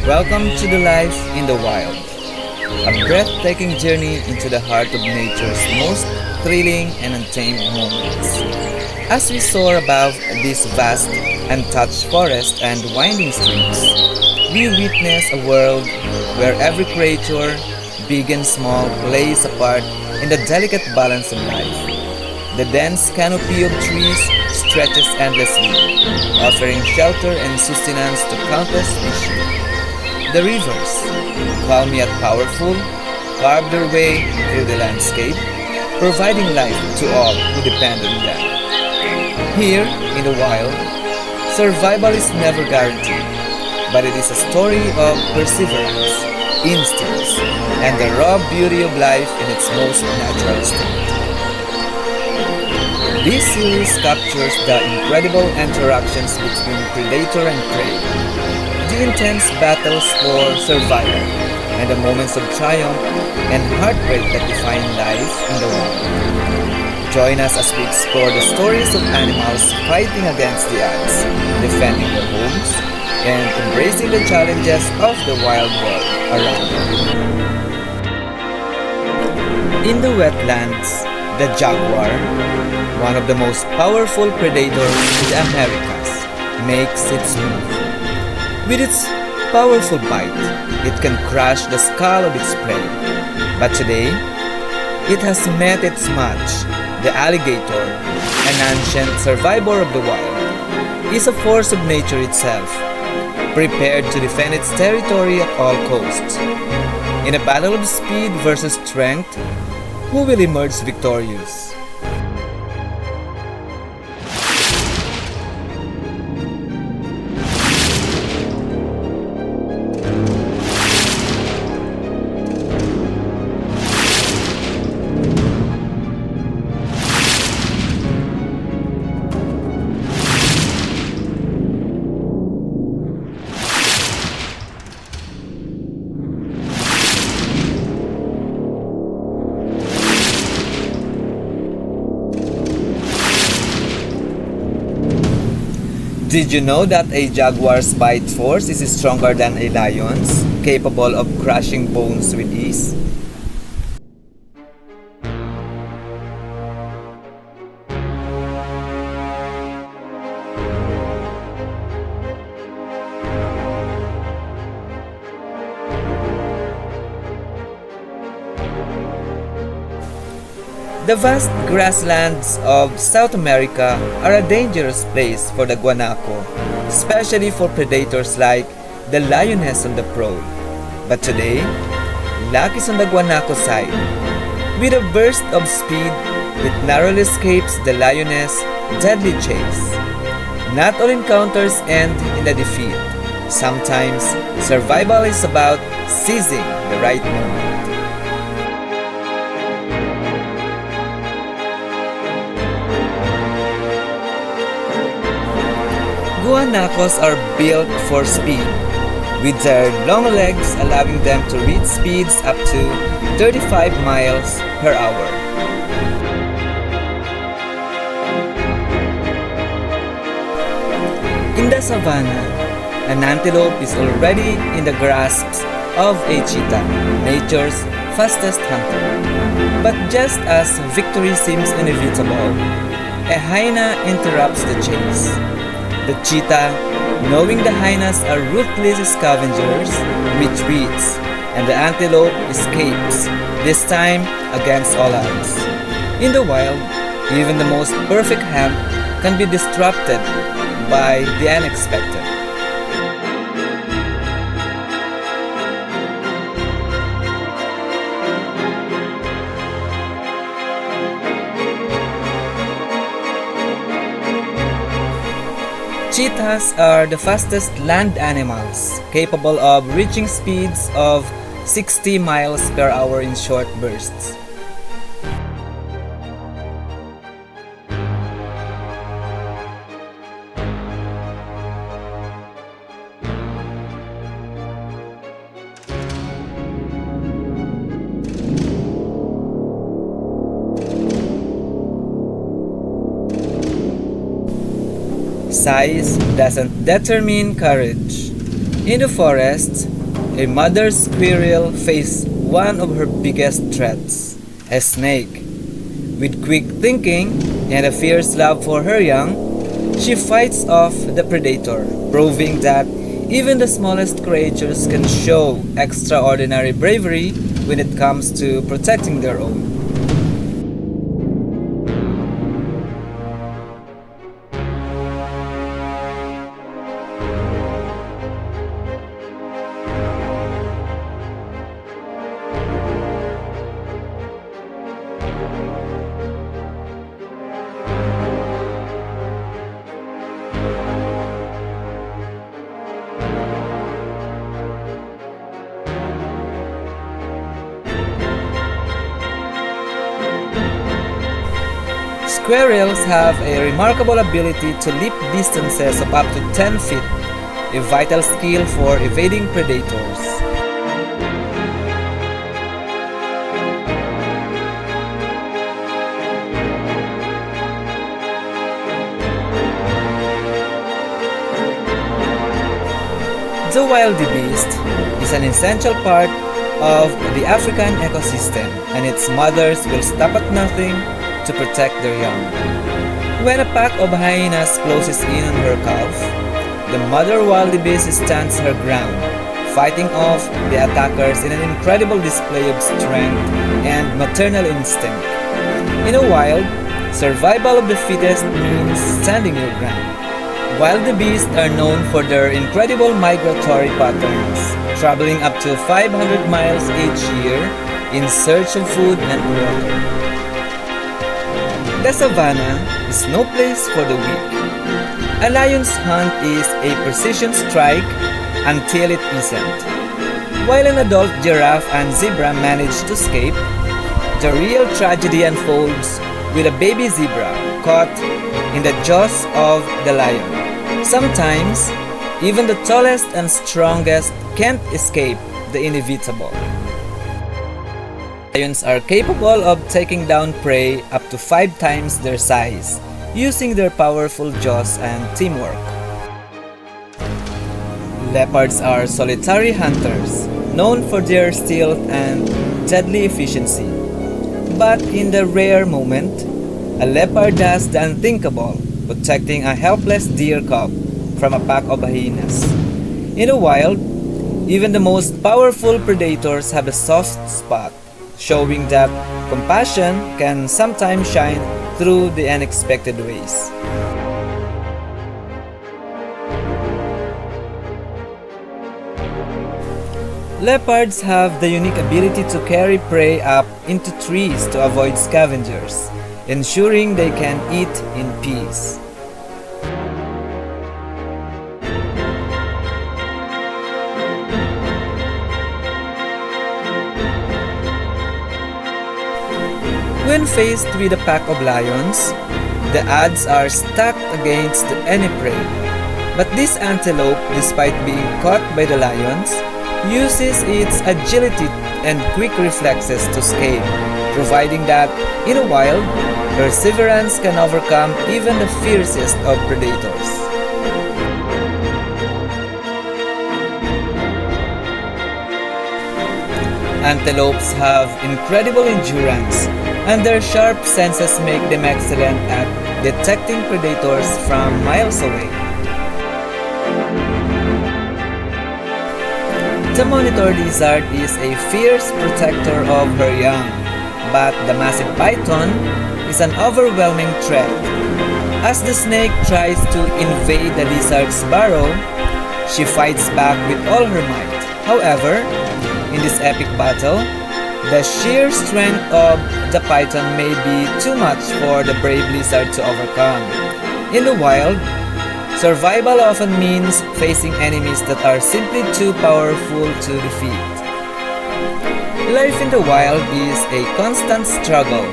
Welcome to the Life in the Wild, a breathtaking journey into the heart of nature's most thrilling and untamed moments. As we soar above this vast, untouched forest and winding streams, we witness a world where every creature, big and small, plays a part in the delicate balance of life. The dense canopy of trees stretches endlessly, offering shelter and sustenance to countless species. The rivers, calm yet powerful, carve their way through the landscape, providing life to all who depend on them. Here, in the wild, survival is never guaranteed, but it is a story of perseverance, instincts, and the raw beauty of life in its most natural state. This series captures the incredible interactions between predator and prey, the intense battles for survival, and the moments of triumph and heartbreak that define life in the wild. Join us as we explore the stories of animals fighting against the odds, defending their homes, and embracing the challenges of the wild world around them. In the wetlands, the jaguar, one of the most powerful predators in the Americas, makes its move. With its powerful bite, it can crush the skull of its prey. But today, it has met its match. The alligator, an ancient survivor of the wild, is a force of nature itself, prepared to defend its territory at all costs. In a battle of speed versus strength, who will emerge victorious? Did you know that a jaguar's bite force is stronger than a lion's, capable of crushing bones with ease? The vast grasslands of South America are a dangerous place for the guanaco, especially for predators like the lioness on the prowl. But today, luck is on the guanaco side. With a burst of speed, it narrowly escapes the lioness' deadly chase. Not all encounters end in a defeat. Sometimes, survival is about seizing the right moment. Guanacos are built for speed, with their long legs allowing them to reach speeds up to 35 miles per hour. In the savannah, an antelope is already in the grasp of a cheetah, nature's fastest hunter. But just as victory seems inevitable, a hyena interrupts the chase. The cheetah, knowing the hyenas are ruthless scavengers, retreats, and the antelope escapes, this time against all odds. In the wild, even the most perfect hunt can be disrupted by the unexpected. Cheetahs are the fastest land animals, capable of reaching speeds of 60 miles per hour in short bursts. Size doesn't determine courage. In the forest, a mother squirrel faces one of her biggest threats, a snake. With quick thinking and a fierce love for her young, she fights off the predator, proving that even the smallest creatures can show extraordinary bravery when it comes to protecting their own. Squirrels have a remarkable ability to leap distances of up to 10 feet, a vital skill for evading predators. The wildebeest is an essential part of the African ecosystem, and its mothers will stop at nothing to protect their young. When a pack of hyenas closes in on her calf, the mother wildebeest stands her ground, fighting off the attackers in an incredible display of strength and maternal instinct. In the wild, survival of the fittest means standing your ground. Wildebeest are known for their incredible migratory patterns, traveling up to 500 miles each year in search of food and water. The savannah is no place for the weak. A lion's hunt is a precision strike until it isn't. While an adult giraffe and zebra manage to escape, the real tragedy unfolds with a baby zebra caught in the jaws of the lion. Sometimes, even the tallest and strongest can't escape the inevitable. Lions are capable of taking down prey up to 5 times their size, using their powerful jaws and teamwork. Leopards are solitary hunters, known for their stealth and deadly efficiency. But in the rare moment, a leopard does the unthinkable, protecting a helpless deer cub from a pack of hyenas. In the wild, even the most powerful predators have a soft spot, showing that compassion can sometimes shine through the unexpected ways. Leopards have the unique ability to carry prey up into trees to avoid scavengers, ensuring they can eat in peace. When faced with a pack of lions, the odds are stacked against any prey. But this antelope, despite being caught by the lions, uses its agility and quick reflexes to escape, providing that, in the wild, perseverance can overcome even the fiercest of predators. Antelopes have incredible endurance, and their sharp senses make them excellent at detecting predators from miles away. The monitor lizard is a fierce protector of her young, but the massive python is an overwhelming threat. As the snake tries to invade the lizard's burrow, she fights back with all her might. However, in this epic battle, the sheer strength of the python may be too much for the brave lizard to overcome. In the wild, survival often means facing enemies that are simply too powerful to defeat. Life in the wild is a constant struggle,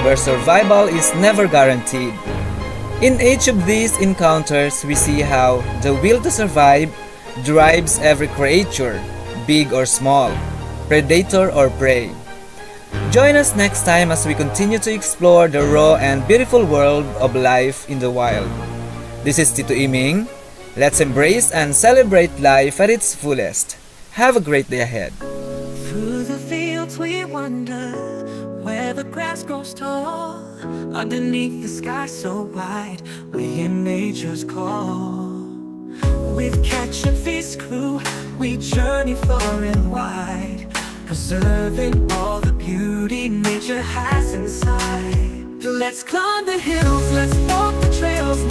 where survival is never guaranteed. In each of these encounters, we see how the will to survive drives every creature, big or small, predator or prey. Join us next time as we continue to explore the raw and beautiful world of life in the wild. This is Tito Iming. Let's embrace and celebrate life at its fullest. Have a great day ahead. Through the fields we wander, where the grass grows tall, underneath the sky so wide, we hear nature's call. With catch and feast crew, we journey far and wide, preserving all the beauty nature has inside. Let's climb the hills, let's walk the trails,